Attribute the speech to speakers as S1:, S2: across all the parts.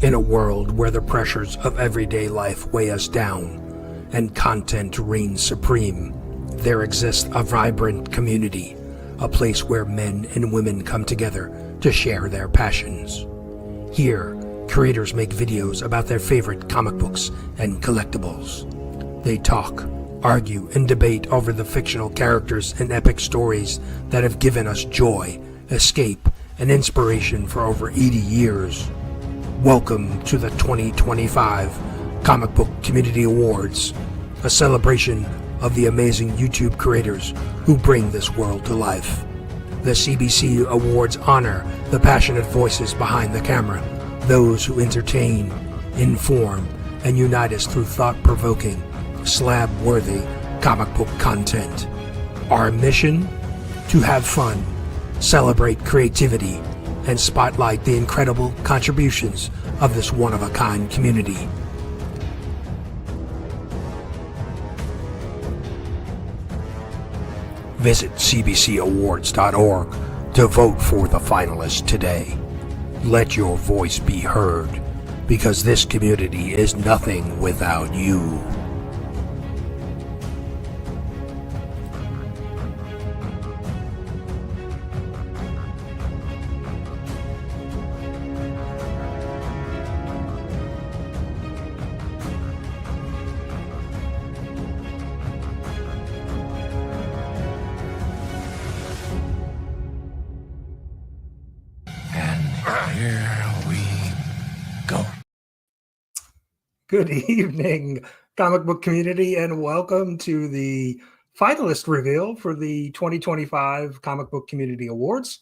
S1: In a world where the pressures of everyday life weigh us down and content reigns supreme, there exists a vibrant community, a place where men and women come together to share their passions. Here, creators make videos about their favorite comic books and collectibles. They talk, argue, and debate over the fictional characters and epic stories that have given us joy, escape, and inspiration for over 80 years. Welcome to the 2025 Comic Book Community Awards, a celebration of the amazing YouTube creators who bring this world to life. The CBC Awards honor the passionate voices behind the camera, those who entertain, inform, and unite us through thought-provoking, slab-worthy comic book content. Our mission? To have fun, celebrate creativity, and spotlight the incredible contributions of this one-of-a-kind community. Visit cbcawards.org to vote for the finalists today. Let your voice be heard, because this community is nothing without you. Good evening, comic book community, and welcome to the finalist reveal for the 2025 Comic Book Community Awards.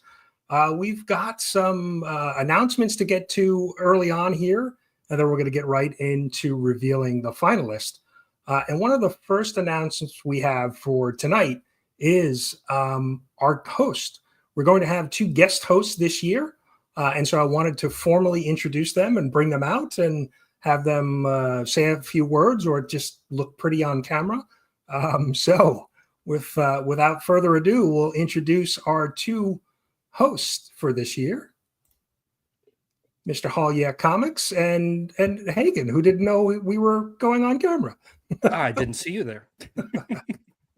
S1: We've got some announcements to get to early on here, and then we're going to get right into revealing the finalist. And one of the first announcements we have for tonight is our host. We're going to have two guest hosts this year, and so I wanted to formally introduce them and bring them out and have them say a few words or just look pretty on camera. So without further ado, we'll introduce our two hosts for this year, Mr. Hall Yeah Comics and Hagen, who didn't know we were going on camera.
S2: I didn't see you there.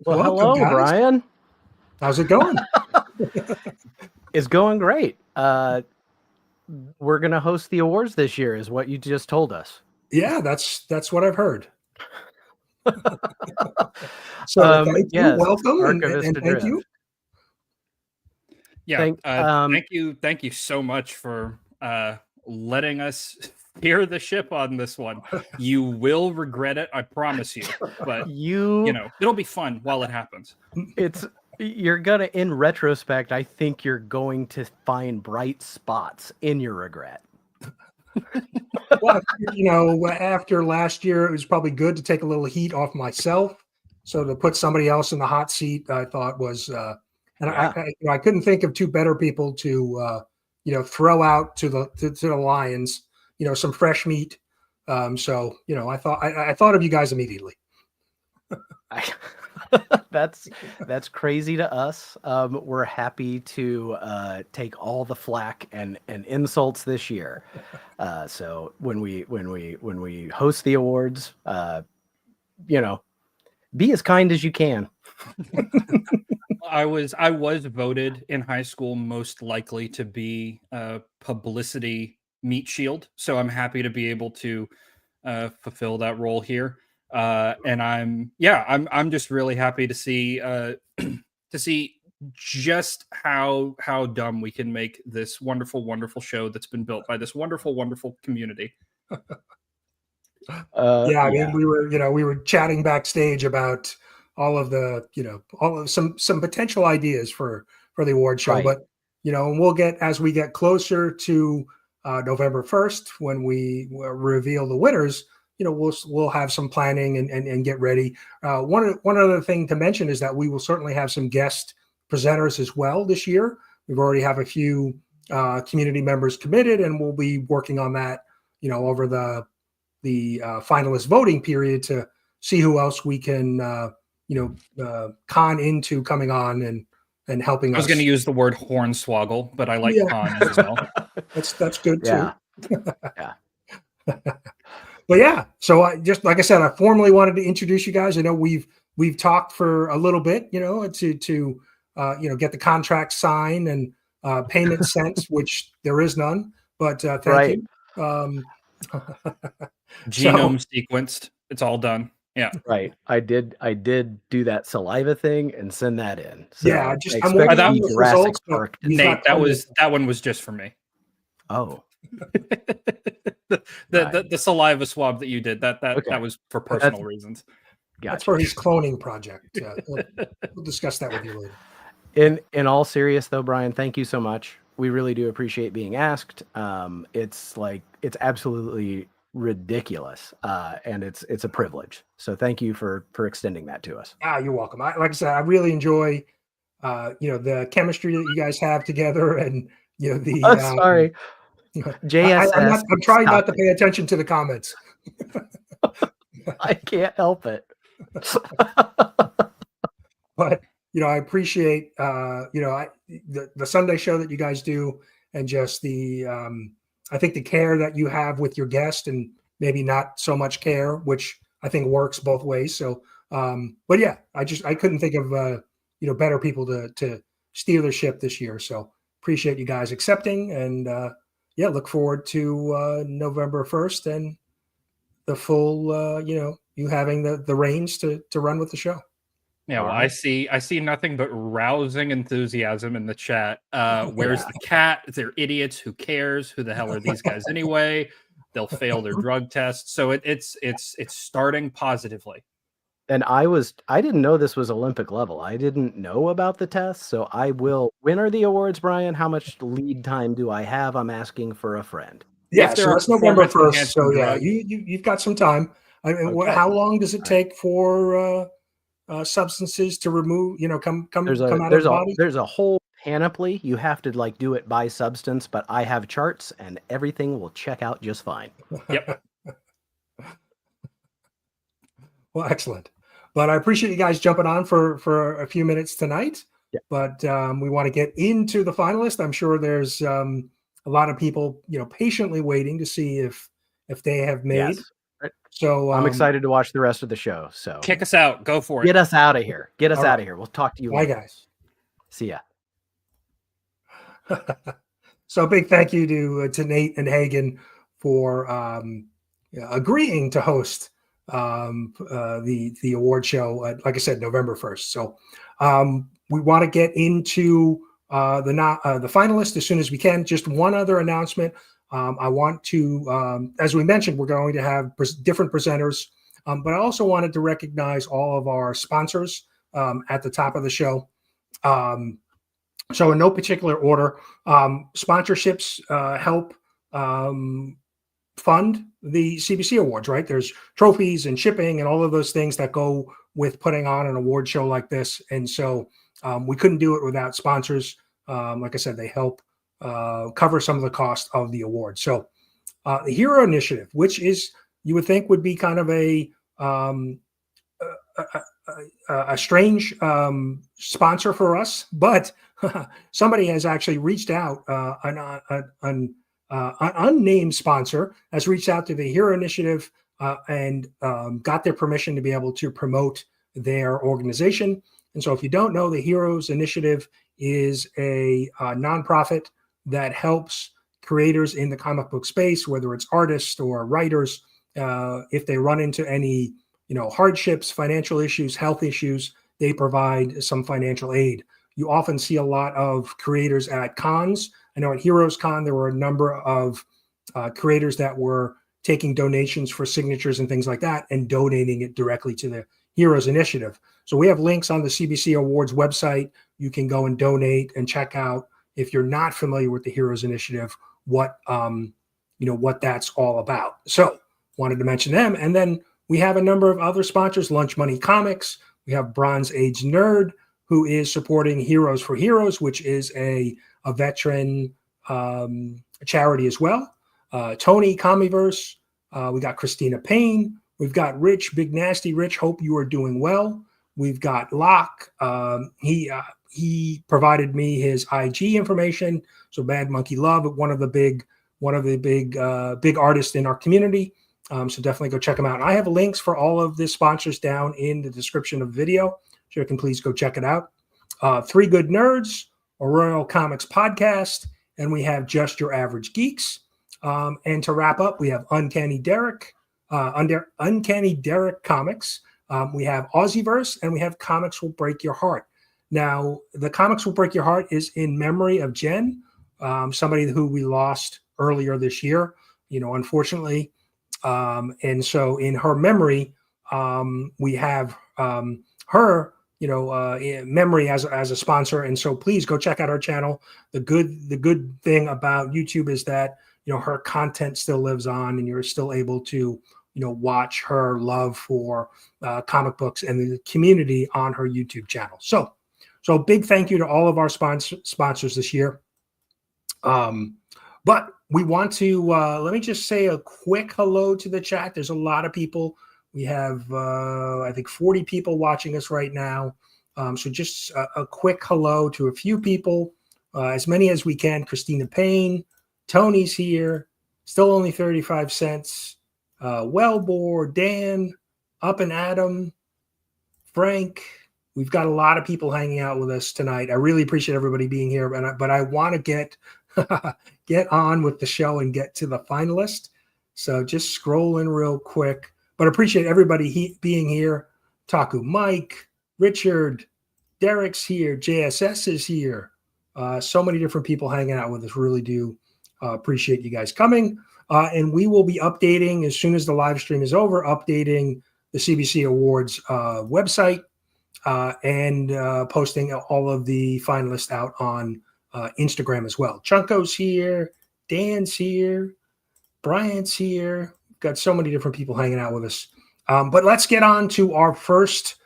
S3: Well,
S1: Welcome,
S3: hello,
S1: guys.
S3: Brian.
S1: How's it going?
S3: It's going great. We're going to host the awards this year, is what you just told us.
S1: Yeah, that's what I've heard. So thank you, welcome, and thank you.
S2: Yeah, thank you so much for letting us steer the ship on this one. You will regret it, I promise you. But you know, it'll be fun while it happens.
S3: You're gonna, in retrospect, I think you're going to find bright spots in your regret.
S1: Well, you know, after last year, it was probably good to take a little heat off myself. So to put somebody else in the hot seat, I thought was, I couldn't think of two better people to, throw out to the lions, some fresh meat. So, I thought of you guys immediately.
S3: That's crazy to us. We're happy to take all the flack and insults this year. So when we host the awards, be as kind as you can.
S2: I was voted in high school most likely to be a publicity meat shield, so I'm happy to be able to fulfill that role here. And I'm just really happy to see just how dumb we can make this wonderful show that's been built by this wonderful community.
S1: We were chatting backstage about all of the some potential ideas for the award show, right. But we'll get, as we get closer to November 1st when we reveal the winners. We'll have some planning and get ready. One other thing to mention is that we will certainly have some guest presenters as well this year. We've already have a few community members committed, and we'll be working on that, over the finalist voting period to see who else we can, con into coming on and helping us.
S2: I was going to use the word hornswoggle, but I like con as well.
S1: That's good too.
S3: Yeah.
S1: But yeah, so I just, like I said, I formally wanted to introduce you guys. I know we've talked for a little bit, to get the contract signed and payment sent, which there is none. But thank
S3: Right.
S1: you.
S2: Genome sequenced. It's all done. Yeah.
S3: Right. I did do that saliva thing and send that in. So
S1: yeah, I'm
S3: expect
S1: waiting
S2: that
S1: on
S3: the
S1: those
S3: Jurassic
S1: results. But
S3: Park.
S1: he's
S2: Nate,
S1: not
S2: that
S1: coming.
S2: one was just for me.
S3: Oh,
S2: the saliva swab that you did, that
S3: Okay.
S2: was for personal reasons.
S1: That's
S3: gotcha.
S1: for his cloning project. We'll discuss that with you later.
S3: In all serious though, Brian, thank you so much. We really do appreciate being asked. It's absolutely ridiculous, and it's a privilege. So thank you for extending that to us.
S1: You're welcome. Like I said, I really enjoy the chemistry that you guys have together, and the.
S3: Oh, sorry, JSS.
S1: I'm trying not to pay attention to the comments.
S3: I can't help it.
S1: But I appreciate the Sunday show that you guys do, and just the I think the care that you have with your guest, and maybe not so much care, which I think works both ways. So, but yeah, I couldn't think of better people to steer the ship this year. So appreciate you guys accepting, and look forward to November 1st and the full you having the reins to run with the show.
S2: Yeah, well, I see nothing but rousing enthusiasm in the chat. Where's the cat? They're idiots. Who cares? Who the hell are these guys anyway? They'll fail their drug tests. So it's starting positively.
S3: And I didn't know this was Olympic level. I didn't know about the tests. So I will. When are the awards, Brian? How much lead time do I have? I'm asking for a friend.
S1: Yeah, so that's November 1st. So yeah,
S2: drugs.
S1: you've got some time. I mean,
S2: Okay.
S1: How long does it take for substances to remove? Come out of the body?
S3: There's a whole panoply. You have to do it by substance, but I have charts, and everything will check out just fine.
S2: Yep.
S1: Well, excellent. But I appreciate you guys jumping on for a few minutes tonight.
S3: Yeah.
S1: But we want to get into the finalist. I'm sure there's a lot of people, patiently waiting to see if they have made.
S3: Yes.
S1: So
S3: I'm excited to watch the rest of the show. So
S2: kick us out. Go for it.
S3: Get us out of here. Get us out of here. We'll talk to you later.
S1: Bye, guys.
S3: See ya.
S1: So big thank you to Nate and Hagen for agreeing to host the award show. Like I said, November 1st. So we want to get into the finalists as soon as we can. Just one other announcement. I want to, as we mentioned, we're going to have different presenters, but I also wanted to recognize all of our sponsors at the top of the show. So in no particular order, sponsorships help fund the CBC Awards, right? There's trophies and shipping and all of those things that go with putting on an award show like this. And so we couldn't do it without sponsors. Like I said, they help cover some of the cost of the award. So the Hero Initiative, which is, you would think would be kind of a strange sponsor for us, but somebody has actually reached out, an unnamed sponsor has reached out to the Hero Initiative and got their permission to be able to promote their organization. And so if you don't know, the Heroes Initiative is a nonprofit that helps creators in the comic book space, whether it's artists or writers, if they run into any hardships, financial issues, health issues, they provide some financial aid. You often see a lot of creators at cons. I know at Heroes Con, there were a number of creators that were taking donations for signatures and things like that and donating it directly to the Heroes Initiative. So we have links on the CBC Awards website. You can go and donate and check out, if you're not familiar with the Heroes Initiative, what that's all about. So wanted to mention them. And then we have a number of other sponsors, Lunch Money Comics. We have Bronze Age Nerd, who is supporting Heroes for Heroes, which is a veteran charity as well. Tony Comiverse. We got Christina Payne. We've got Rich, Big Nasty Rich. Hope you are doing well. We've got Locke. He provided me his IG information. So Bad Monkey Love, one of the one of the big artists in our community. So definitely go check them out. And I have links for all of the sponsors down in the description of the video. So you can please go check it out. Three Good Nerds, a Royal Comics podcast, and we have Just Your Average Geeks. And to wrap up, we have Uncanny Derek Comics. We have Aussieverse, and we have Comics Will Break Your Heart. Now, the Comics Will Break Your Heart is in memory of Jen, somebody who we lost earlier this year, unfortunately. And so in her memory, we have her, in memory as a sponsor. And so please go check out our channel. The good thing about YouTube is that, her content still lives on, and you're still able to, watch her love for comic books and the community on her YouTube channel. So big thank you to all of our sponsors this year. But we want to, let me just say a quick hello to the chat. There's a lot of people. We have, I think, 40 people watching us right now. So just a quick hello to a few people, as many as we can. Christina Payne, Tony's here, still only 35 cents. Wellbore, Dan, Up and Adam, Frank. We've got a lot of people hanging out with us tonight. I really appreciate everybody being here, but I want to get on with the show and get to the finalist. So just scrolling real quick, but appreciate everybody being here. Taku Mike, Richard, Derek's here, JSS is here. So many different people hanging out with us. Really do appreciate you guys coming. And we will be updating as soon as the live stream is over, updating the CBC Awards website and posting all of the finalists out on Instagram as well. Chunko's here, Dan's here, Bryant's here. Got so many different people hanging out with us. But let's get on to our first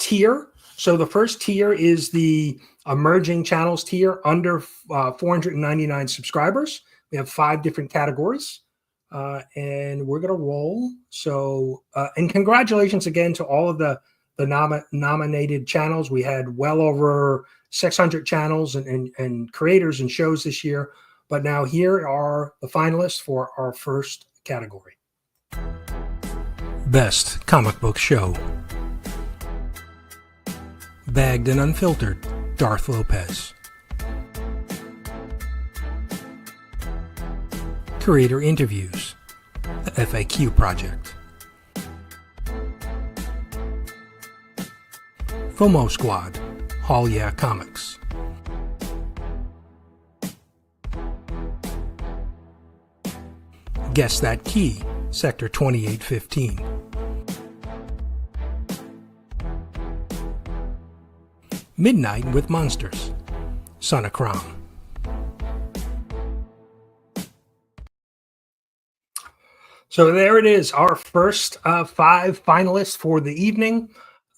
S1: tier. So the first tier is the emerging channels tier under 499 subscribers. We have 5 different categories, and we're going to roll. So, and congratulations again to all of the nominated channels. We had well over 600 channels and creators and shows this year. But now here are the finalists for our first category.
S4: Best Comic Book Show. Bagged and Unfiltered, Darth Lopez. Creator Interviews, the FAQ Project. FOMO Squad, Hall Yeah Comics. Guess That Key, Sector 2815. Midnight with Monsters, Son of Crown.
S1: So there it is, our first 5 finalists for the evening.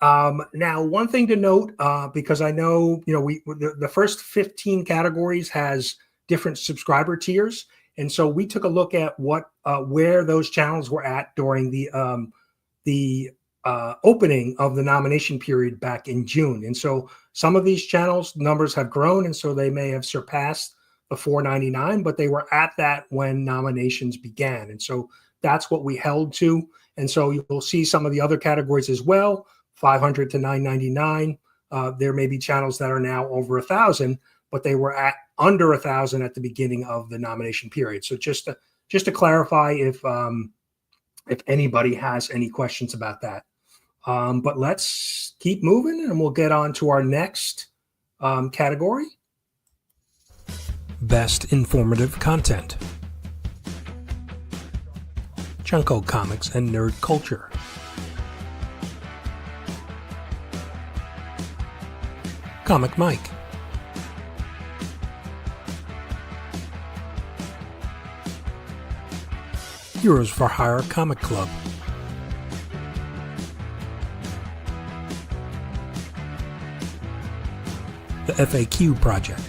S1: Now, one thing to note, because I know the first 15 categories has different subscriber tiers, and so we took a look at where those channels were at during the opening of the nomination period back in June. And so some of these channels numbers have grown, and so they may have surpassed the 499, but they were at that when nominations began. And so that's what we held to. And so you'll see some of the other categories as well, 500 to 999. There may be channels that are now over 1,000, but they were at under 1,000 at the beginning of the nomination period. So just to clarify if anybody has any questions about that. But let's keep moving, and we'll get on to our next category.
S4: Best Informative Content. Junko Comics and Nerd Culture. Comic Mike. Heroes for Hire Comic Club. The FAQ Project.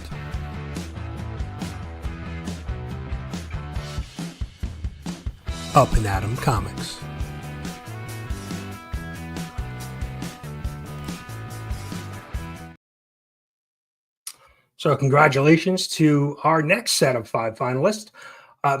S4: Up and Atom Comics.
S1: So congratulations to our next set of 5 finalists.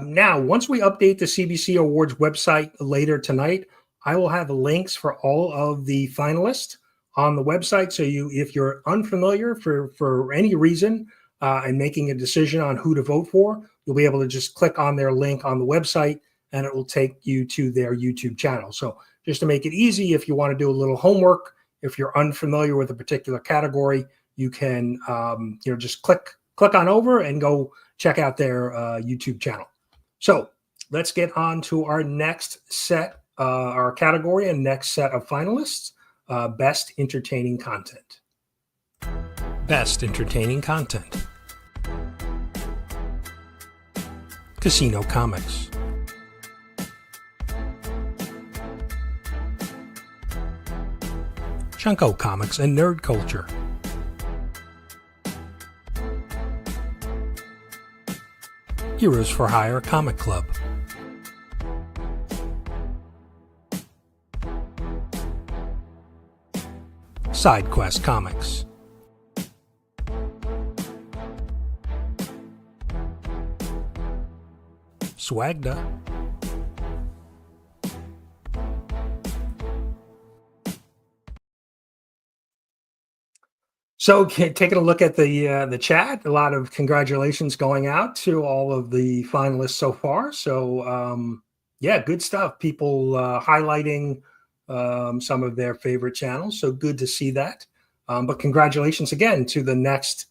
S1: Now, once we update the CBC Awards website later tonight, I will have links for all of the finalists on the website. So if you're unfamiliar for any reason and making a decision on who to vote for, you'll be able to just click on their link on the website and it will take you to their YouTube channel. So just to make it easy, if you want to do a little homework, if you're unfamiliar with a particular category, you can just click on over and go check out their YouTube channel. So let's get on to our next set, our category and next set of finalists, Best Entertaining Content.
S4: Best Entertaining Content. Casino Comics. Chunko Comics and Nerd Culture. Heroes for Hire Comic Club. Side Quest Comics. Swagda.
S1: So taking a look at the chat, a lot of congratulations going out to all of the finalists so far. So yeah, good stuff. People highlighting some of their favorite channels. So good to see that. But congratulations again to the next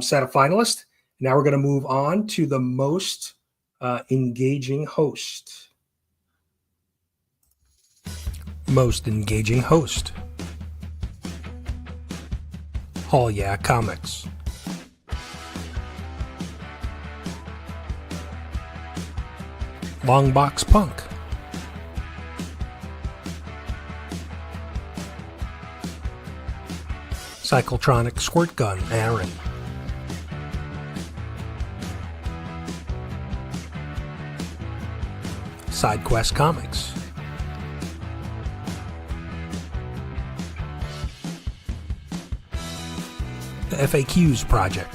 S1: set of finalists. Now we're going to move on to the most engaging host.
S4: Most engaging host. Hall Yeah Comics. Longbox Punk. Cyclotronic Squirt Gun Aaron. Side Quest Comics. The FAQs Project.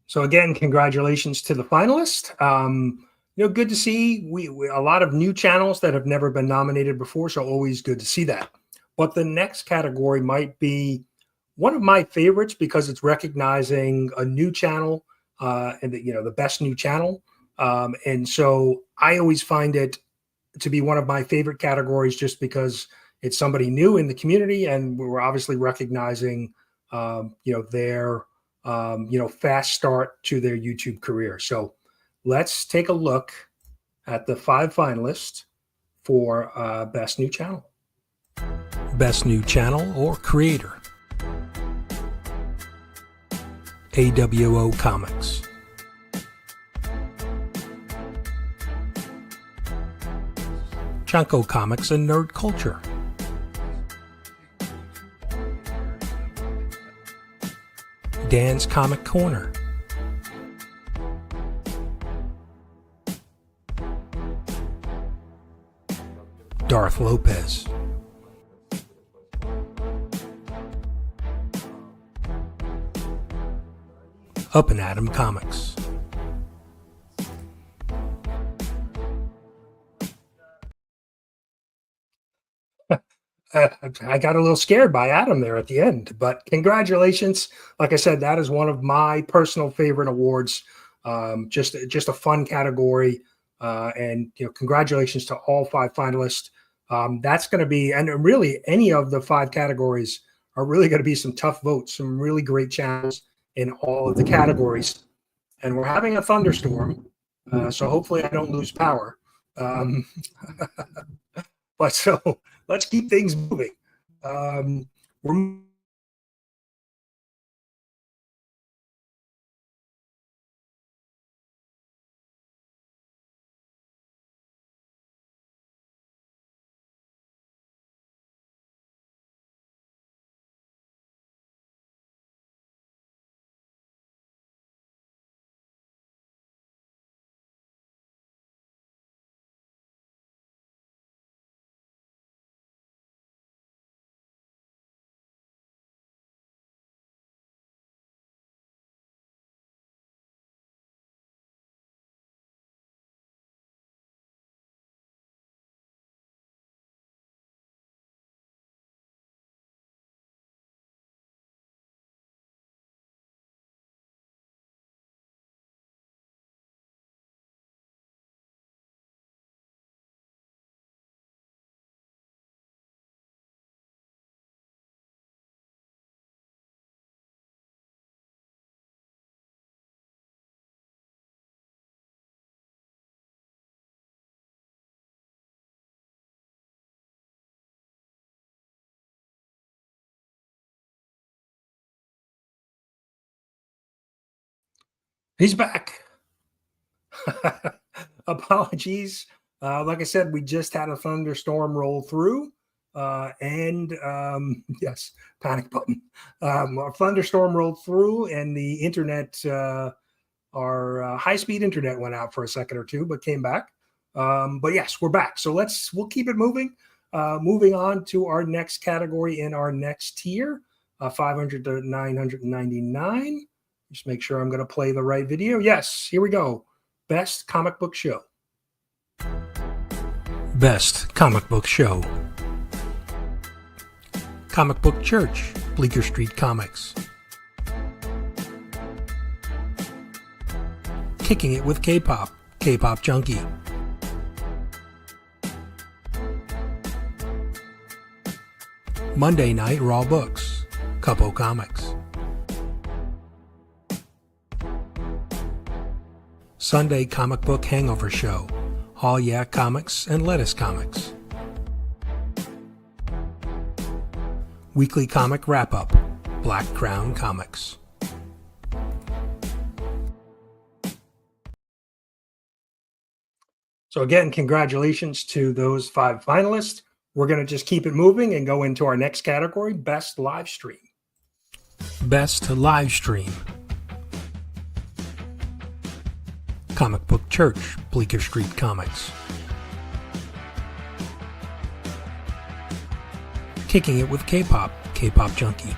S1: So again, congratulations to the finalists. Good to see we a lot of new channels that have never been nominated before, so always good to see that. But the next category might be one of my favorites because it's recognizing a new channel and the best new channel. And so I always find it to be one of my favorite categories just because it's somebody new in the community and we're obviously recognizing their fast start to their YouTube career. So let's take a look at the 5 finalists for Best New Channel.
S4: Best New Channel or Creator. AWO Comics. Chunko Comics and Nerd Culture. Dan's Comic Corner. Darth Lopez. Up and Atom Comics.
S1: I got a little scared by Adam there at the end, but congratulations. Like I said, that is one of my personal favorite awards. Just a fun category. And congratulations to all 5 finalists. That's going to be, and really any of the 5 categories are really going to be some tough votes, some really great channels in all of the categories. And we're having a thunderstorm, so hopefully I don't lose power. But so let's keep things moving. We're He's back. Apologies. Like I said, we just had a thunderstorm roll through. Yes, panic button. A thunderstorm rolled through, and the internet, our high-speed internet went out for a second or two, but came back. But yes, we're back. So we'll keep it moving. Moving on to our next category in our next tier, 500 to 999. Just make sure I'm going to play the right video. Yes, here we go. Best comic book show.
S4: Best comic book show. Comic Book Church, Bleecker Street Comics. Kicking It with K-Pop, K-Pop Junkie. Monday Night Raw Books, Couple Comics. Sunday Comic Book Hangover Show, All Yeah Comics and Lettuce Comics. Weekly Comic Wrap-Up, Black Crown Comics.
S1: So again, congratulations to those 5 finalists. We're going to just keep it moving and go into our next category, Best Live Stream.
S4: Best Live Stream. Comic Book Church, Bleecker Street Comics. Kicking It with K-Pop, K-Pop Junkie.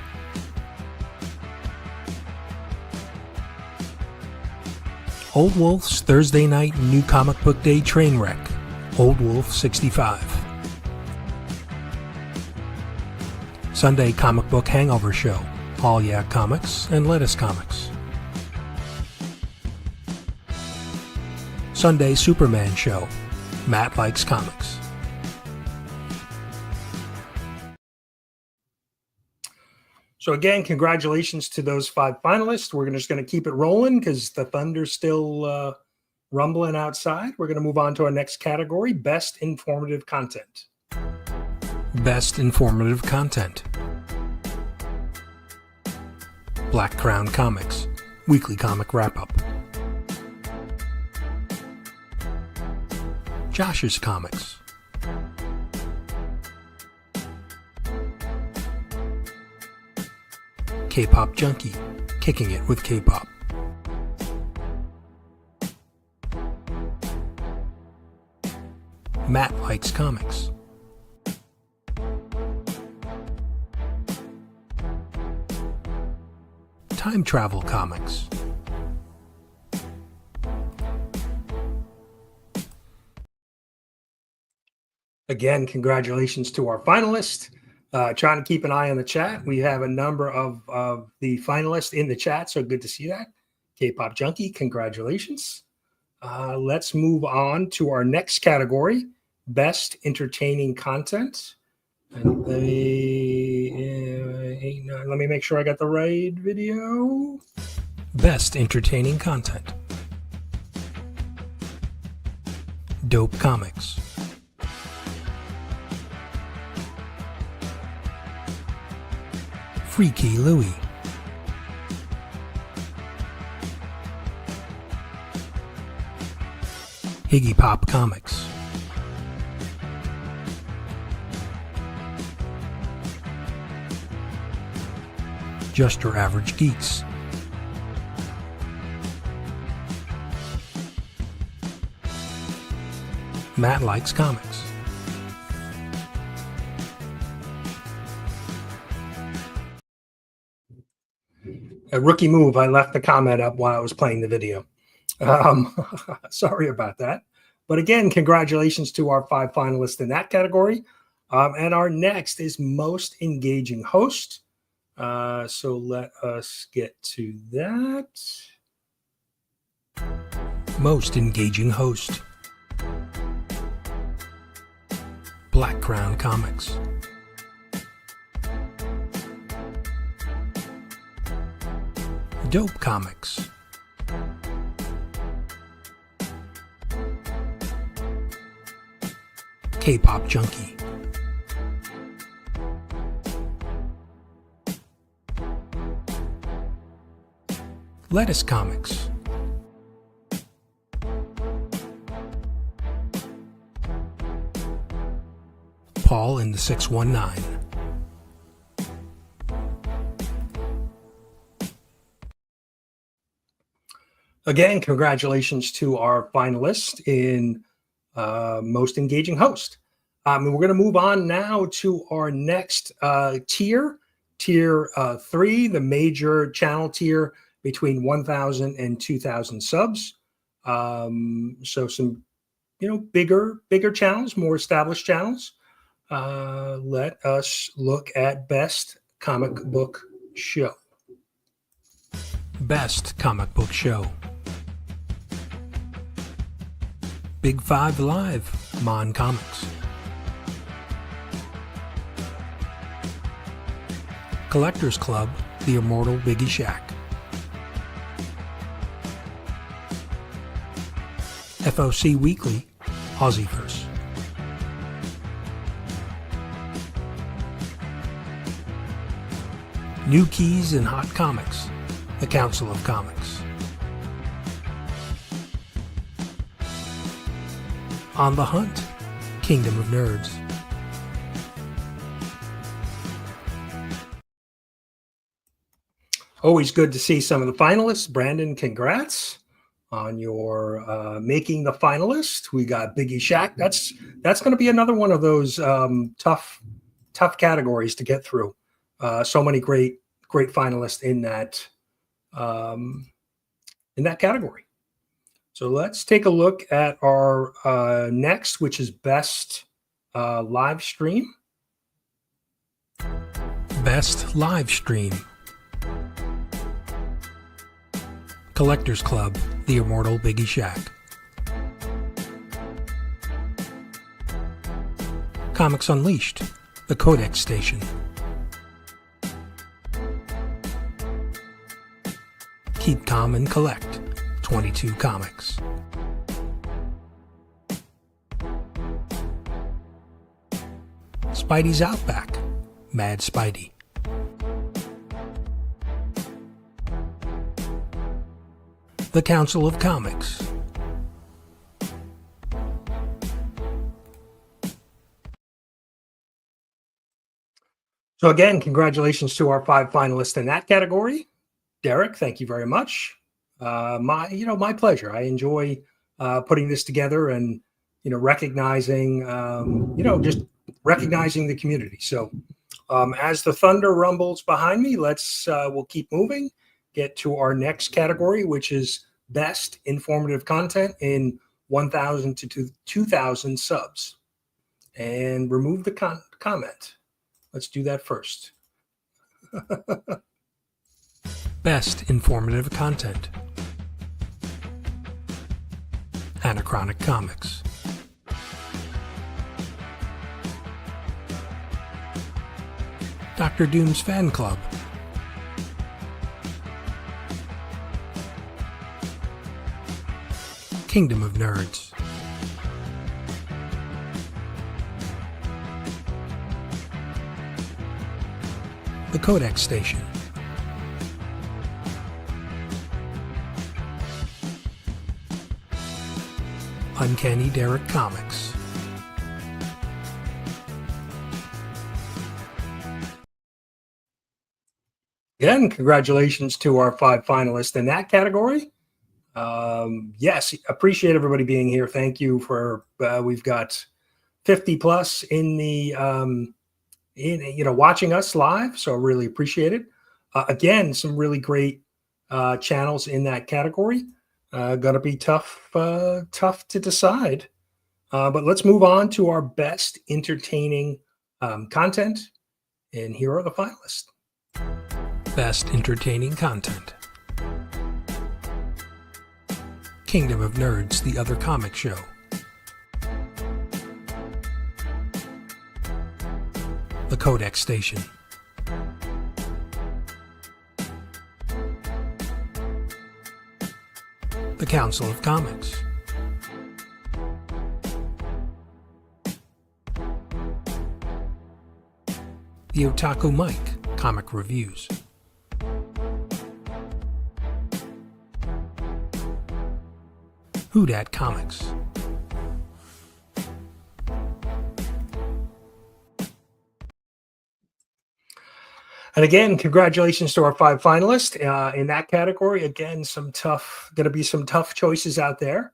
S4: Old Wolf's Thursday Night New Comic Book Day Trainwreck, Old Wolf 65. Sunday Comic Book Hangover Show, All Yeah Comics and Lettuce Comics. Sunday Superman Show, Matt Likes Comics.
S1: So again, congratulations to those 5 finalists. We're just going to keep it rolling because the thunder's still rumbling outside. We're going to move on to our next category, Best Informative Content.
S4: Best Informative Content. Black Crown Comics, Weekly Comic Wrap-Up. Josh's Comics. K-Pop Junkie, Kicking It with K-Pop. Matt Likes Comics. Time Travel Comics.
S1: Again, congratulations to our finalists. Trying to keep an eye on the chat. We have a number of the finalists in the chat, so good to see that. K-Pop Junkie, congratulations. Let's move on to our next category, Best Entertaining Content. And let me make sure I got the right video.
S4: Best Entertaining Content. Dope Comics. Freaky Louie. Iggy Pop Comics. Just Your Average Geeks. Matt Likes Comics.
S1: A rookie move. I left the comment up while I was playing the video. Sorry about that. But again, congratulations to our 5 finalists in that category. And our next is Most Engaging Host. So let us get to that.
S4: Most Engaging Host. Black Crown Comics. Dope Comics. K-Pop Junkie. Lettuce Comics. call in the 619.
S1: Again, congratulations to our finalist in Most Engaging Host. And we're going to move on now to our next tier 3, the major channel tier between 1,000 and 2,000 subs. So some, bigger channels, more established channels. Let us look at Best Comic Book Show.
S4: Best Comic Book Show. Big 5 Live, Mon Comics. Collectors Club, The Immortal Biggie Shack. FOC Weekly, Aussieverse. New Keys and Hot Comics, The Council of Comics. On the Hunt, Kingdom of Nerds.
S1: Always good to see some of the finalists. Brandon, congrats on your making the finalist. We got Biggie Shack. That's going to be another one of those tough categories to get through. So many great finalists in that category. So let's take a look at our next, which is Best Live Stream.
S4: Best Live Stream. Collectors Club, The Immortal Biggie Shack. Comics Unleashed, The Codex Station. Keep Calm and Collect, 22 Comics. Spidey's Outback, Mad Spidey. The Council of Comics.
S1: So again, congratulations to our 5 finalists in that category. Derek, thank you very much. My pleasure. I enjoy putting this together and recognizing just recognizing the community. So as the thunder rumbles behind me, we'll keep moving. Get to our next category, which is Best Informative Content in 1,000 to 2,000 subs. And remove the comment. Let's do that first.
S4: Best Informative Content. Anachronic Comics. Dr. Doom's Fan Club. Kingdom of Nerds. The Codex Station. Uncanny Derek Comics.
S1: Again, congratulations to our 5 finalists in that category. Yes, appreciate everybody being here. Thank you for we've got 50 plus in the watching us live, so really appreciate it. Again, some really great channels in that category. Gonna be tough to decide, but let's move on to our best entertaining content, and here are the finalists.
S4: Best Entertaining Content. Kingdom of Nerds, The Other Comic Show. The Codex Station. The Council of Comics. The Otaku Mike Comic Reviews. Who Dat Comics.
S1: And again, congratulations to our 5 finalists in that category. Again, going to be some tough choices out there.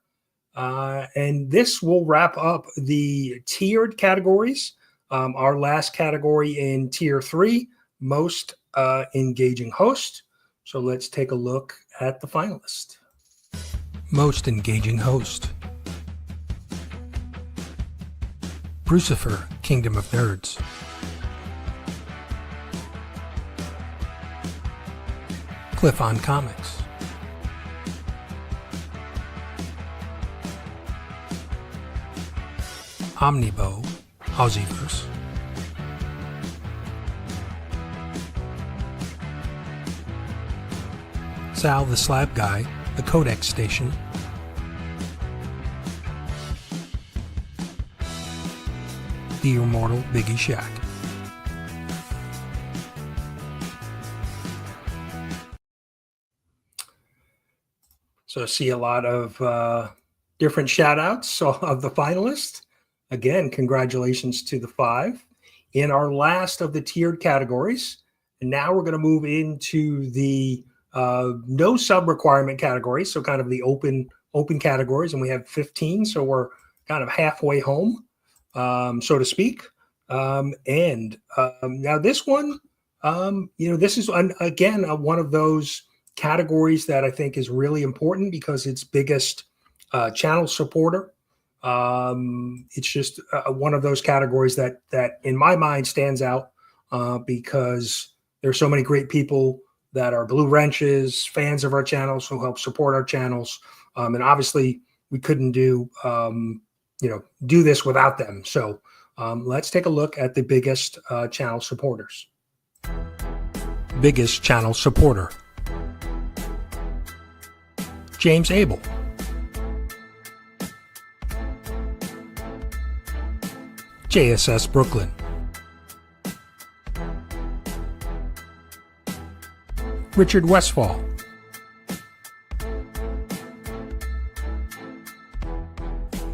S1: And this will wrap up the tiered categories. Our last category in tier 3, most engaging host. So let's take a look at the finalists.
S4: Most engaging host. Brucifer, Kingdom of Nerds. Cliff on Comics. Omnibo, Aussieverse. Sal the Slab Guy, the Codex Station. The Immortal Biggie Shack.
S1: So I see a lot of different shout outs of the finalists. Again, congratulations to the 5 in our last of the tiered categories. And now we're going to move into the no sub requirement categories. So kind of the open categories. And we have 15. So we're kind of halfway home, so to speak. Now this one, this is again one of those categories that I think is really important because it's biggest channel supporter. It's just one of those categories that in my mind stands out because there's so many great people that are blue wrenches, fans of our channels who help support our channels. And obviously we couldn't do this without them. So let's take a look at the biggest channel supporters.
S4: Biggest channel supporter. James Abel. JSS Brooklyn. Richard Westfall.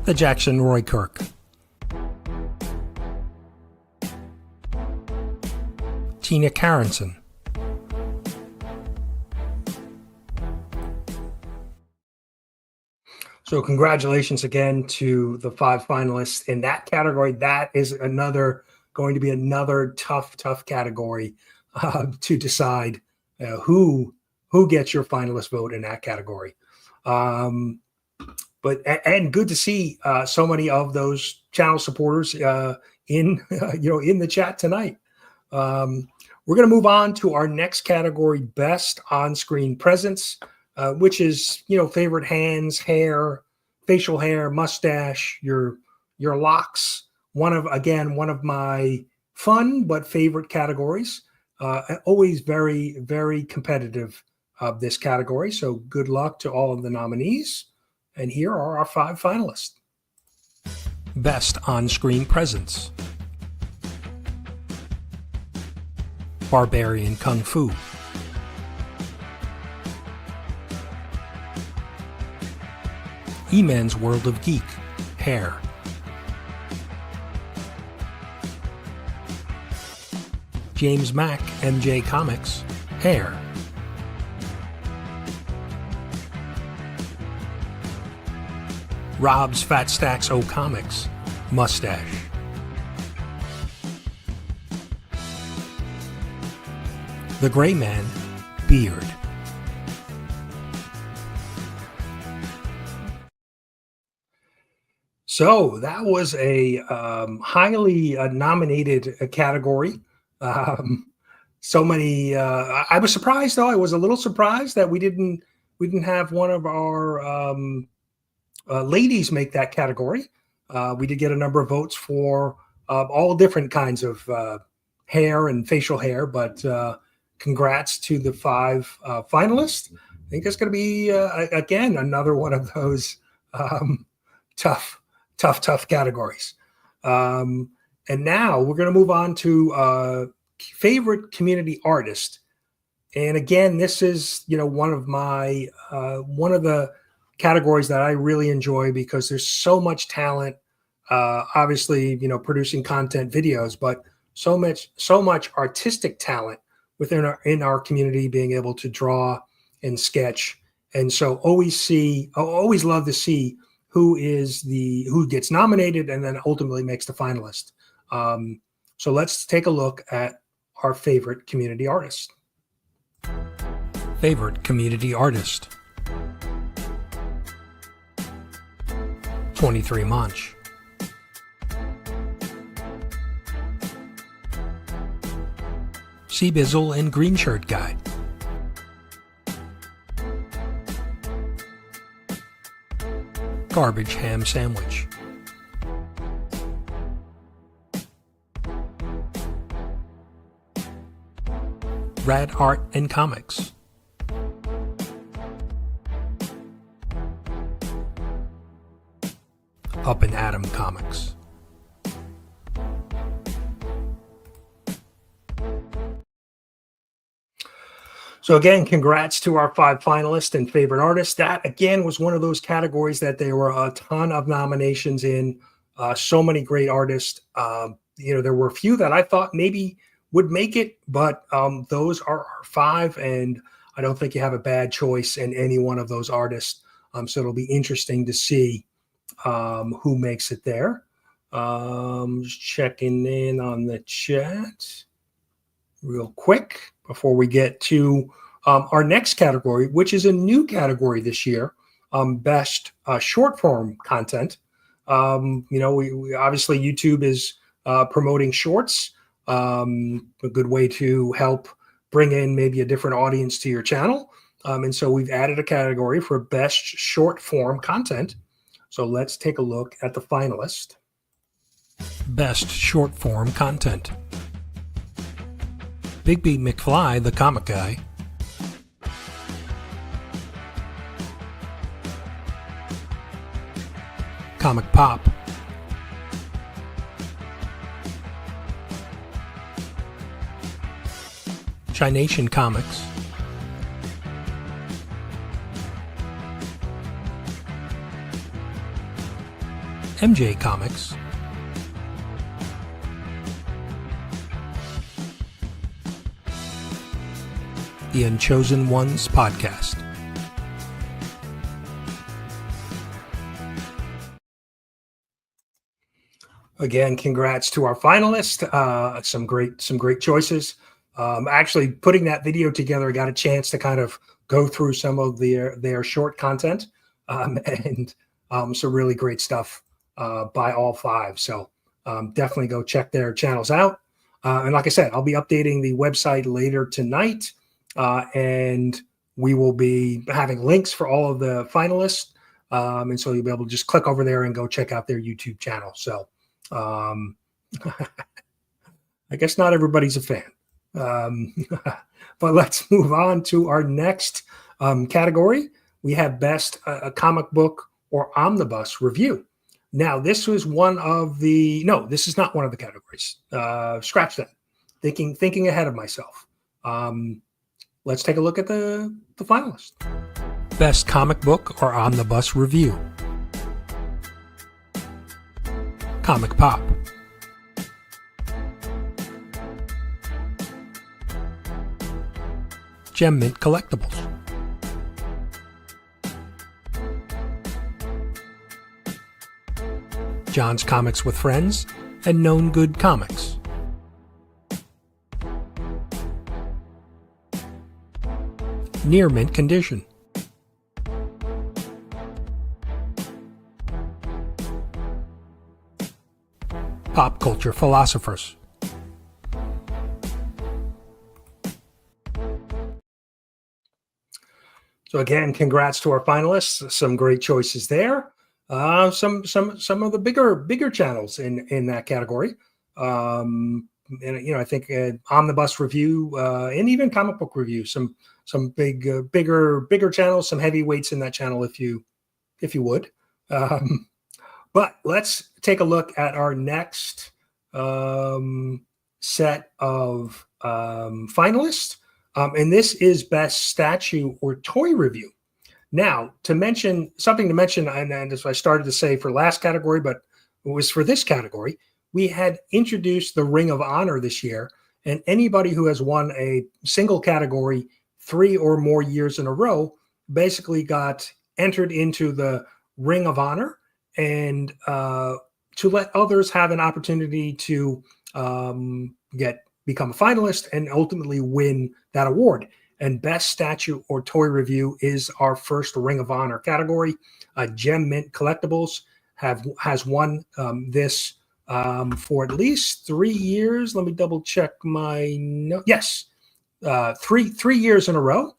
S4: The Jackson Roykirk. Tina Carenson.
S1: So congratulations again to the 5 finalists in that category. That is going to be another tough category to decide who gets your finalist vote in that category. And good to see so many of those channel supporters in the chat tonight. We're going to move on to our next category, best on-screen presence, which is favorite hands, hair, facial hair, mustache, your locks. One of my fun but favorite categories. Always very, very competitive this category. So good luck to all of the nominees. And here are our 5 finalists.
S4: Best on-screen presence. Barbarian Kung Fu. E-Man's World of Geek, hair. James Mack, MJ Comics, hair. Rob's Fat Stacks O Comics, mustache. The Gray Man, beard.
S1: So that was a highly nominated category. So many. I was surprised, though. I was a little surprised that we didn't have one of our ladies make that category. We did get a number of votes for all different kinds of hair and facial hair, but congrats to the 5 finalists. I think it's going to be again another one of those tough categories. And now we're going to move on to favorite community artist. And again, this is one of the categories that I really enjoy because there's so much talent. Obviously, producing content videos, but so much artistic talent within our community being able to draw and sketch. And so always love to see who gets nominated and then ultimately makes the finalist. So let's take a look at our favorite community artist.
S4: Favorite community artist. 23 Munch. Bizzle and Green Shirt Guy. Garbage Ham Sandwich. Rad Art and Comics. Up and Atom Comics.
S1: So again, congrats to our 5 finalists and favorite artists. That again was one of those categories that there were a ton of nominations in. So many great artists. There were a few that I thought maybe would make it, but those are our 5, and I don't think you have a bad choice in any one of those artists. So it'll be interesting to see who makes it there. Just checking in on the chat real quick before we get to our next category, which is a new category this year, best short form content. We obviously YouTube is promoting shorts, a good way to help bring in maybe a different audience to your channel. And so we've added a category for best short form content. So let's take a look at the finalists.
S4: Best short form content. Bigby McFly, the Comic Guy. Comic Pop. Chination Comics. MJ Comics. The Unchosen Ones Podcast.
S1: Again, congrats to our finalists. Some great choices. Actually, putting that video together, I got a chance to kind of go through some of their short content, and some really great stuff by all 5. So definitely go check their channels out. And like I said, I'll be updating the website later tonight. And we will be having links for all of the finalists. And so you'll be able to just click over there and go check out their YouTube channel. So I guess not everybody's a fan. But let's move on to our next category. We have best comic book or omnibus review. Now, this was this is not one of the categories. Scratch that. Thinking ahead of myself. Let's take a look at the finalists.
S4: Best comic book or omnibus review. Comic Pop. Gem Mint Collectibles. John's Comics with Friends and Known Good Comics. Near mint condition. Pop culture philosophers.
S1: So again, congrats to our finalists. Some great choices there. Some of the bigger channels in that category. And I think omnibus review and even comic book review. Some bigger channels, some heavyweights in that channel, if you would. But let's take a look at our next set of finalists. And this is best statue or toy review. Now, something to mention, and as I started to say for last category, but it was for this category, we had introduced the Ring of Honor this year. And anybody who has won a single category 3 or more years in a row basically got entered into the Ring of Honor, and to let others have an opportunity to become a finalist and ultimately win that award. And Best Statue or Toy Review is our first Ring of Honor category. Gem Mint Collectibles has won this for at least 3 years. Let me double check my note. Yes, 3 years in a row.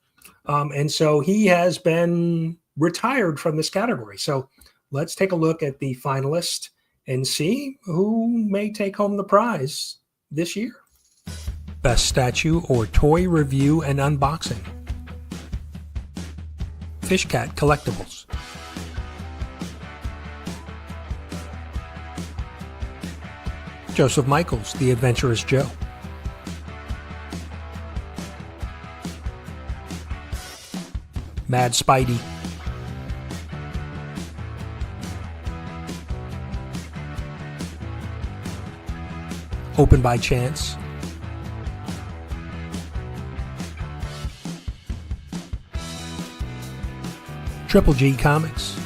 S1: And so he has been retired from this category. So let's take a look at the finalist and see who may take home the prize this year.
S4: Best Statue or Toy Review and Unboxing. Fishcat Collectibles. Joseph Michaels, The Adventurous Joe. Mad Spidey. Open by Chance. Triple G Comics.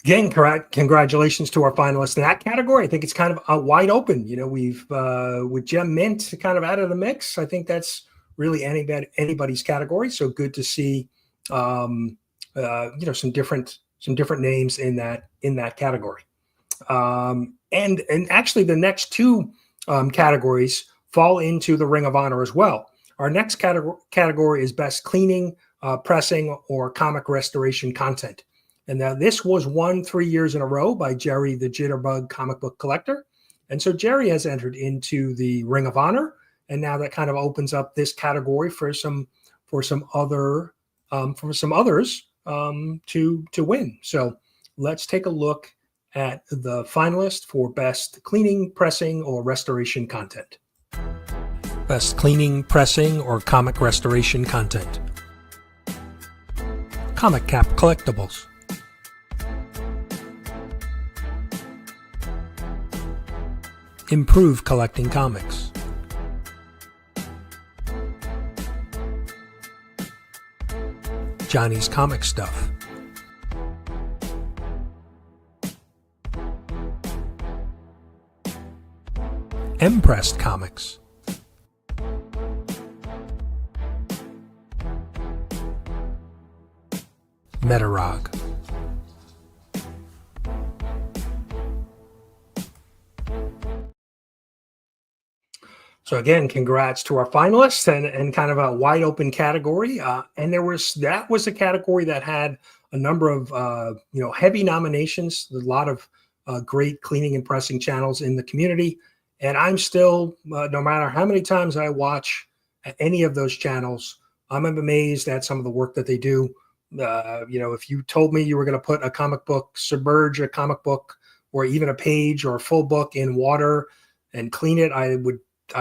S1: Again, congratulations to our finalists in that category. I think it's kind of wide open. You know, we've with Gem Mint kind of out of the mix. I think that's really anybody's category. So good to see, some different names in that category. And actually, the next two categories fall into the Ring of Honor as well. Our next category is Best Cleaning, Pressing, or Comic Restoration Content. And now this was won 3 years in a row by Jerry the Jitterbug Comic Book Collector. And so Jerry has entered into the Ring of Honor. And now that kind of opens up this category for some others to win. So let's take a look at the finalist for Best Cleaning, Pressing, or Restoration Content.
S4: Best Cleaning, Pressing, or Comic Restoration Content. Comic Cap Collectibles. Improve collecting comics. Johnny's Comic Stuff. Impressed Comics. Metarog.
S1: So again, congrats to our finalists and kind of a wide open category. And that was a category that had a number of heavy nominations. A lot of great cleaning and pressing channels in the community. And I'm still, no matter how many times I watch any of those channels, I'm amazed at some of the work that they do. If you told me you were going to put a comic book, submerge a comic book, or even a page or a full book in water and clean it, I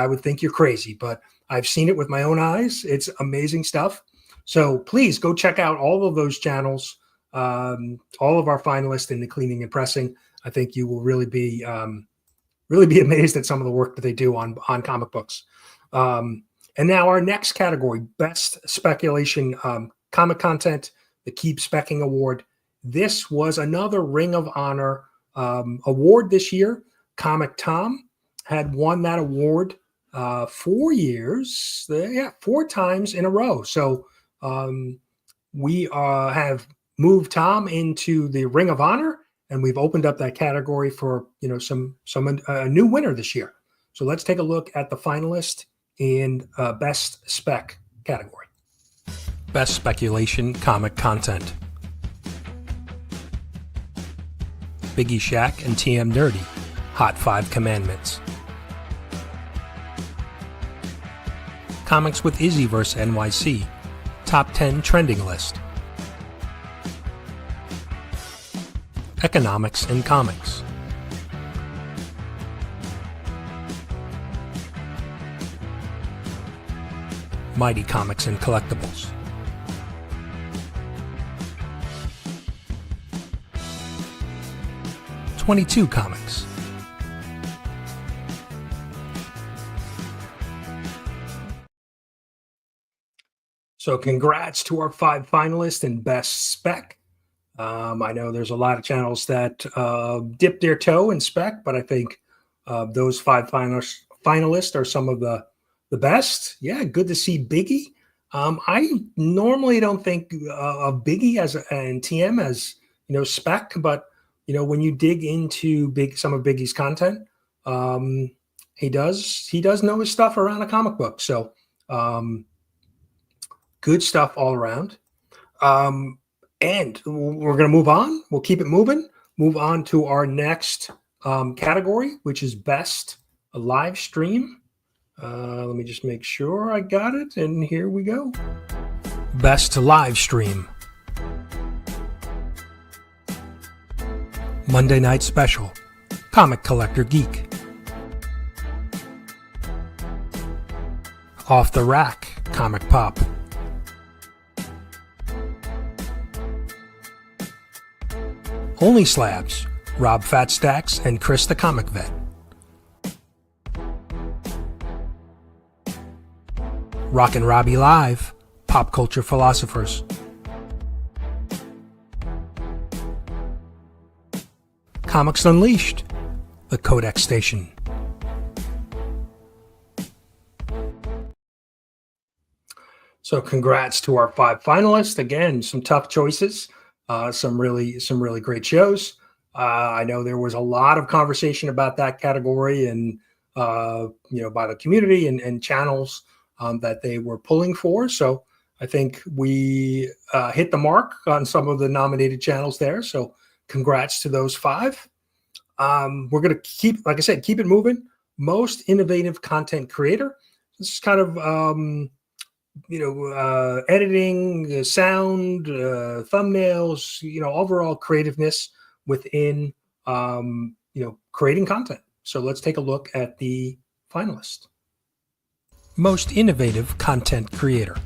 S1: would think you're crazy, but I've seen it with my own eyes. It's amazing stuff. So please go check out all of those channels, all of our finalists in the cleaning and pressing. I think you will really be amazed at some of the work that they do on comic books. And now our next category, Best Speculation Comic Content, the Keep Specking Award. This was another Ring of Honor award this year. Comic Tom had won that award 4 years, 4 times in a row. So we have moved Tom into the Ring of Honor, and we've opened up that category for some new winner this year. So let's take a look at the finalist in Best Spec category.
S4: Best Speculation Comic Content. Biggie Shack and TM Nerdy, Hot 5 Commandments. Comics with Izzyverse NYC, Top 10 Trending List. Economics and Comics. Mighty Comics and Collectibles. 22 comics.
S1: So congrats to our 5 finalists in Best Spec. I know there's a lot of channels that dip their toe in spec, but I think those 5 finalists are some of the best. Yeah, good to see Biggie. I normally don't think of Biggie and TM as spec, but when you dig into some of Biggie's content, he does know his stuff around a comic book. So good stuff all around. And we're going to move on. We'll keep it moving. Move on to our next category, which is Best Live Stream. Let me just make sure I got it. And here we go.
S4: Best Live Stream. Monday Night Special. Comic Collector Geek. Off the Rack. Comic Pop. Only Slabs, Rob Fatstacks and Chris the Comic Vet. Rockin' Robbie Live, Pop Culture Philosophers. Comics Unleashed, The Codex Station.
S1: So congrats to our 5 finalists. Again, some tough choices. Some really great shows. I know there was a lot of conversation about that category and by the community and channels that they were pulling for. So I think we hit the mark on some of the nominated channels there. So congrats to those 5. We're going to keep it moving. Most innovative content creator. This is kind of editing, sound, thumbnails, overall creativeness within, creating content. So let's take a look at the finalists.
S4: Most Innovative Content Creator.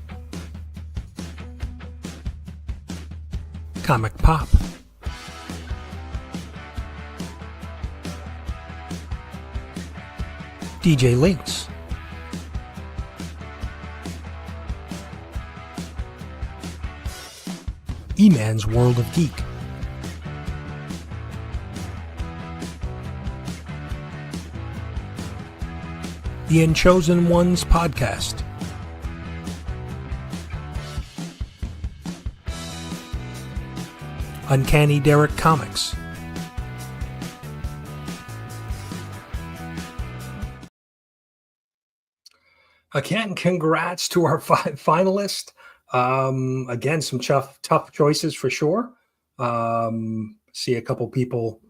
S4: Comic Pop. DJ Links. E-Man's World of Geek. The Unchosen Ones Podcast. Uncanny Derek Comics.
S1: Again, congrats to our 5 finalists. Again, some tough choices for sure. See a couple people.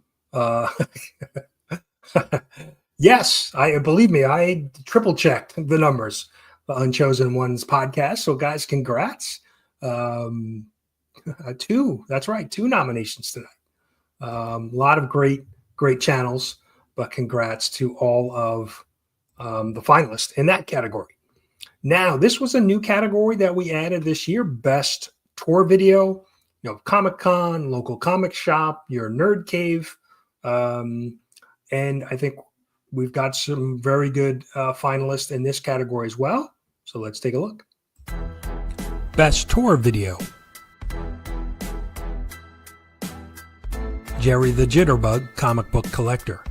S1: Yes, believe me, I triple checked the numbers. The Unchosen Ones podcast. So guys, congrats. 2, that's right, 2 nominations tonight. A lot of great channels, but congrats to all of the finalists in that category. Now, this was a new category that we added this year, Best Tour Video, Comic-Con, local comic shop, your nerd cave. And I think we've got some very good finalists in this category as well. So let's take a look.
S4: Best Tour Video. Jerry the Jitterbug Comic Book Collector.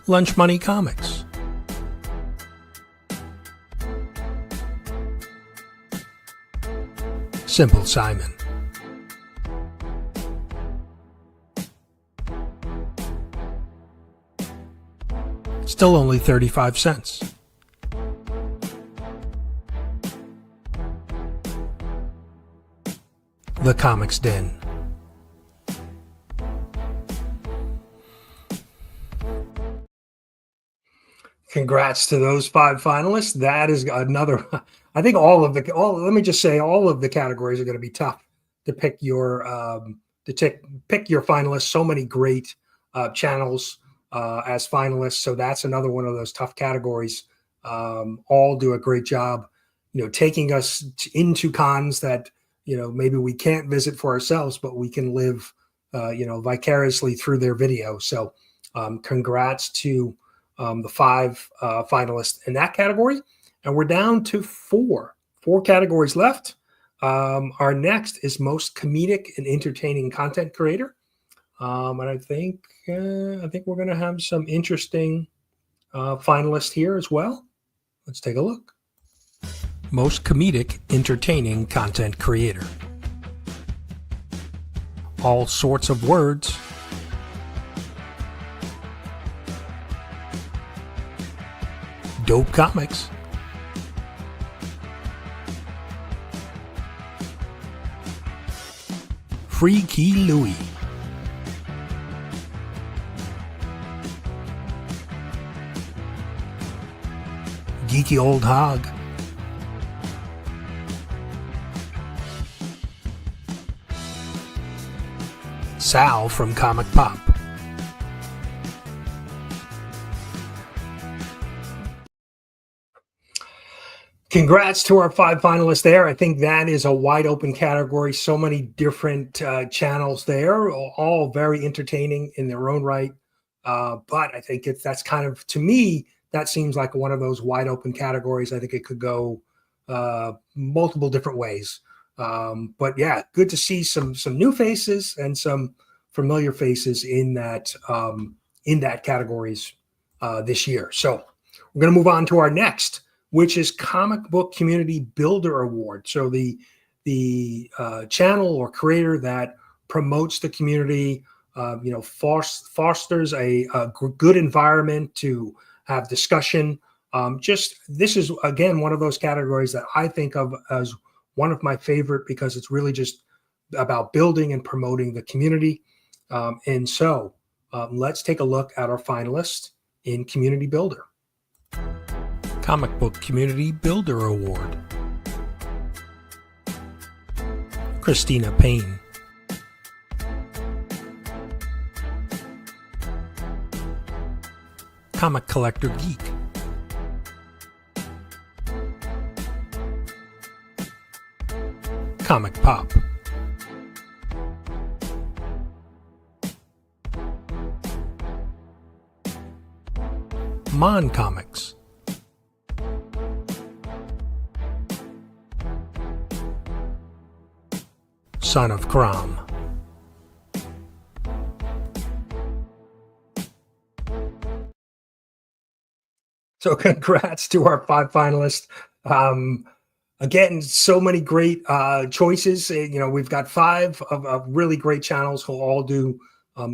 S4: Lunch Money Comics. Simple Simon. Still only 35 cents. The Comics Den.
S1: Congrats to those 5 finalists. That is another. I think let me just say, all of the categories are going to be tough to pick your pick your finalists. So many great channels as finalists. So that's another one of those tough categories. All do a great job, taking us into cons that maybe we can't visit for ourselves, but we can live, vicariously through their video. So congrats to the 5 finalists in that category. And we're down to 4 categories left. Our next is most comedic and entertaining content creator. And I think we're going to have some interesting finalists here as well. Let's take a look.
S4: Most comedic, entertaining content creator. All sorts of words. Dope comics. Freaky Louie. Geeky Old Hog. Sal from Comic Pop.
S1: Congrats to our 5 finalists there. I think that is a wide open category. So many different channels there, all very entertaining in their own right. But I think that's kind of, to me, that seems like one of those wide open categories. I think it could go multiple different ways. But yeah, good to see some new faces and some familiar faces in that categories this year. So we're going to move on to our next, which is Comic Book Community Builder Award. So the channel or creator that promotes the community, fosters a good environment to have discussion. This is, again, one of those categories that I think of as one of my favorite, because it's really just about building and promoting the community. And so let's take a look at our finalists in Community Builder.
S4: Comic Book Community Builder Award. Christina Payne. Comic Collector Geek. Comic Pop. Mon Comics. Son of Crom.
S1: So congrats to our 5 finalists. Again, so many great choices. We've got 5 of really great channels who all do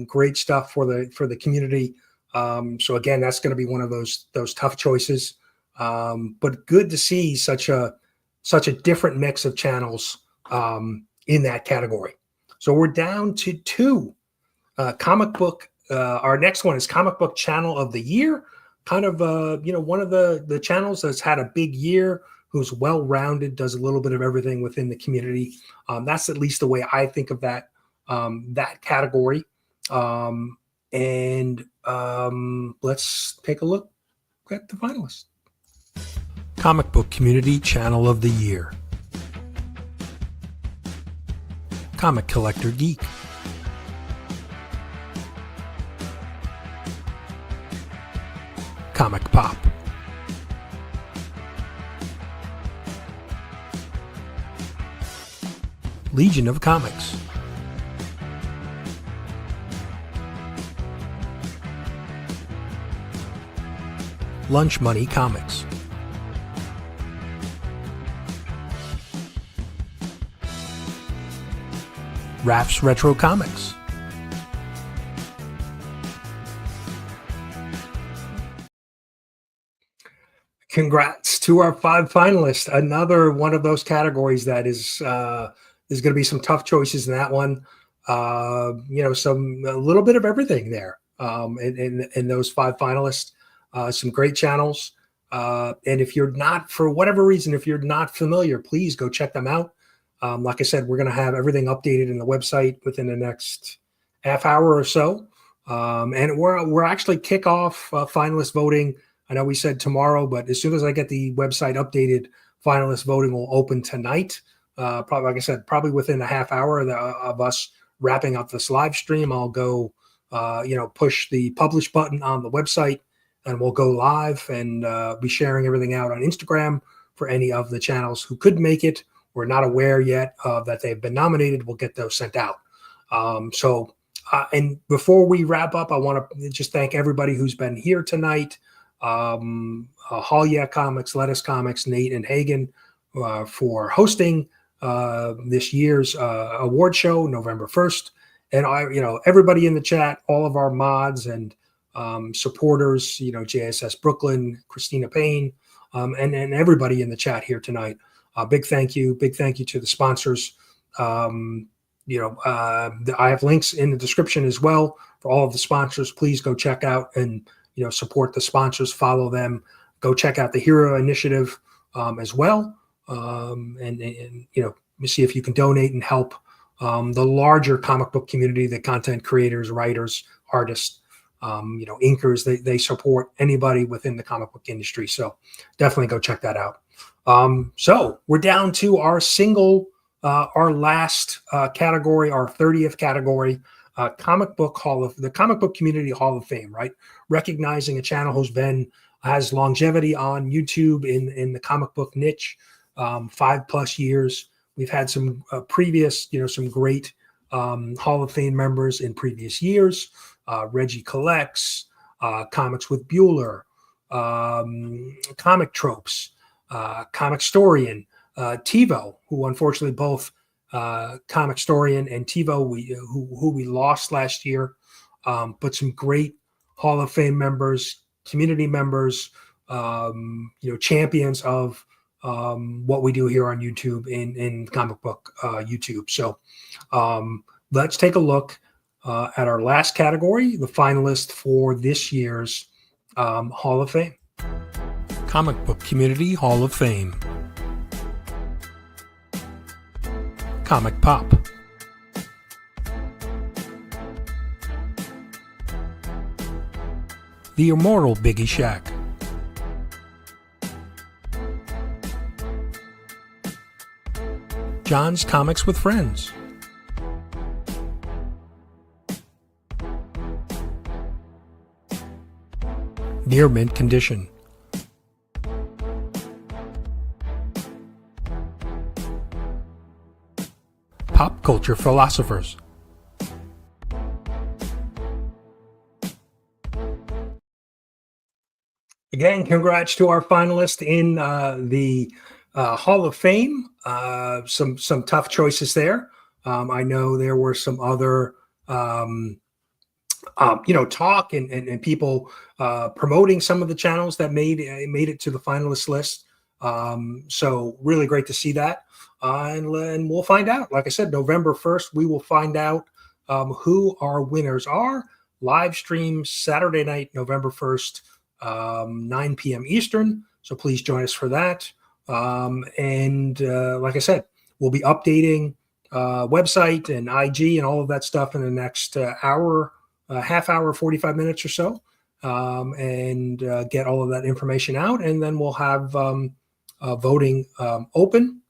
S1: great stuff for the community. So again, that's going to be one of those tough choices. But good to see such a different mix of channels in that category. So we're down to 2 comic book. Our next one is Comic Book Channel of the Year. Kind of one of the channels that's had a big year, who's well-rounded, does a little bit of everything within the community. That's at least the way I think of that category. Let's take a look at the finalists.
S4: Comic Book Community Channel of the Year. Comic Collector Geek. Comic Pop. Legion of Comics. Lunch Money Comics. Raph's Retro Comics.
S1: Congrats to our 5 finalists. Another one of those categories that is there's going to be some tough choices in that one. A little bit of everything there in those 5 finalists. Some great channels. And if you're not, for whatever reason, if you're not familiar, please go check them out. Like I said, we're going to have everything updated in the website within the next half hour or so. And we're actually kick off finalist voting. I know we said tomorrow, but as soon as I get the website updated, finalist voting will open tonight. Probably, like I said, probably within a half hour of us wrapping up this live stream, I'll go, push the publish button on the website, and we'll go live and be sharing everything out on Instagram for any of the channels who could make it. We're not aware yet that they've been nominated. We'll get those sent out. And before we wrap up, I want to just thank everybody who's been here tonight. Hall Comics, Lettuce Comics, Nate and Hagen for hosting this year's award show, November 1st. And everybody in the chat, all of our mods and supporters, JSS Brooklyn, Christina Payne, and everybody in the chat here tonight. Big thank you to the sponsors. I have links in the description as well for all of the sponsors. Please go check out and support the sponsors, follow them, go check out the Hero Initiative as well, and see if you can donate and help the larger comic book community, the content creators, writers, artists, inkers. They support anybody within the comic book industry. So definitely go check that out. So we're down to our last category, our 30th category, the Comic Book Community Hall of Fame, right? Recognizing a channel has longevity on YouTube in the comic book niche, 5+ years. We've had some previous, some great Hall of Fame members in previous years. Reggie Collects, Comics with Bueller, Comic Tropes, Comic Storian, TiVo, who unfortunately both Comic Storian and TiVo, who we lost last year, but some great Hall of Fame members, community members, champions of what we do here on YouTube in comic book YouTube. So let's take a look at our last category, the finalist for this year's Hall of Fame.
S4: Comic Book Community Hall of Fame. Comic Pop. The Immortal Biggie Shack. John's Comics with Friends. Near mint condition. Pop Culture Philosophers.
S1: Again, congrats to our finalists in the Hall of Fame. Some tough choices there. I know there were some other talk and people promoting some of the channels that made it to the finalist list. So really great to see that. And we'll find out. Like I said, November 1st, we will find out who our winners are. Live stream Saturday night, November 1st, 9 p.m. Eastern. So please join us for that. Like I said, we'll be updating website and IG and all of that stuff in the next hour, half hour, 45 minutes or so, and get all of that information out. And then we'll have voting open.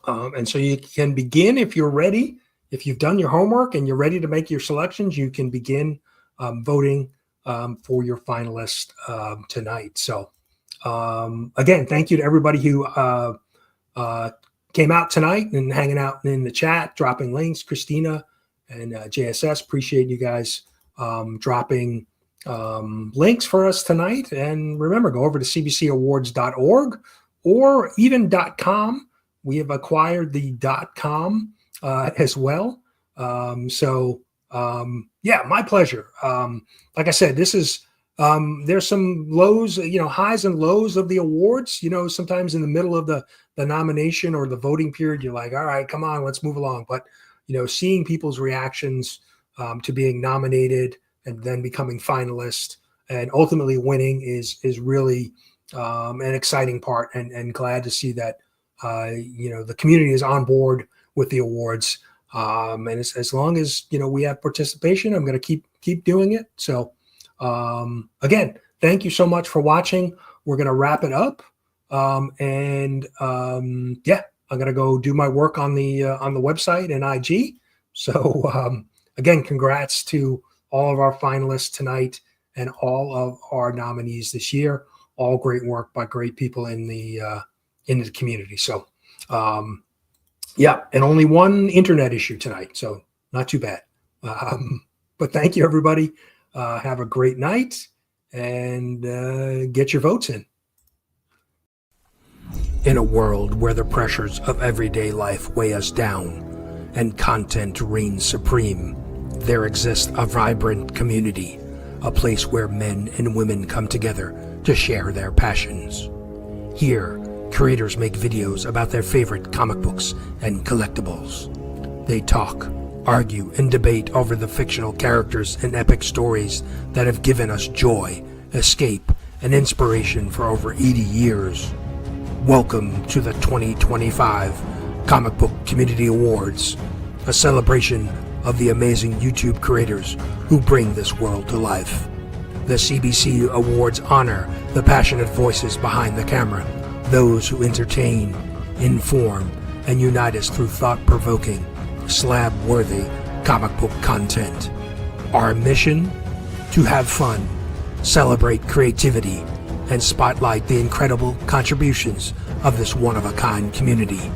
S1: And so you can begin if you're ready. If you've done your homework and you're ready to make your selections, you can begin voting for your finalist tonight. So again, thank you to everybody who came out tonight and hanging out in the chat, dropping links. Christina and JSS, appreciate you guys dropping links for us tonight. And remember, go over to cbcawards.org or even .com. We have acquired the .com as well. Yeah, my pleasure. Like I said, this is there's some lows, highs and lows of the awards. Sometimes in the middle of the nomination or the voting period, you're like, all right, come on, let's move along. But seeing people's reactions to being nominated and then becoming finalist and ultimately winning is really an exciting part, and glad to see that the community is on board with the awards. And as long as we have participation, I'm going to keep doing it. So again, thank you so much for watching. We're going to wrap it up. Yeah, I'm going to go do my work on the website and IG. So again, congrats to all of our finalists tonight and all of our nominees this year. All great work by great people in the community. So yeah, and only one internet issue tonight, so not too bad. But thank you, everybody. Have a great night, and get your votes in.
S4: In a world where the pressures of everyday life weigh us down and content reigns supreme, there exists a vibrant community, a place where men and women come together to share their passions. Here, creators make videos about their favorite comic books and collectibles. They talk, argue, and debate over the fictional characters and epic stories that have given us joy, escape, and inspiration for over 80 years. Welcome to the 2025 Comic Book Community Awards, a celebration of the amazing YouTube creators who bring this world to life. The CBC Awards honor the passionate voices behind the camera, those who entertain, inform, and unite us through thought-provoking, slab-worthy comic book content. Our mission? To have fun, celebrate creativity, and spotlight the incredible contributions of this one-of-a-kind community.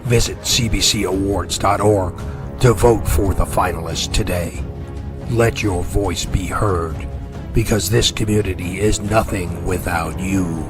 S4: Visit cbcawards.org to vote for the finalists today. Let your voice be heard, because this community is nothing without you.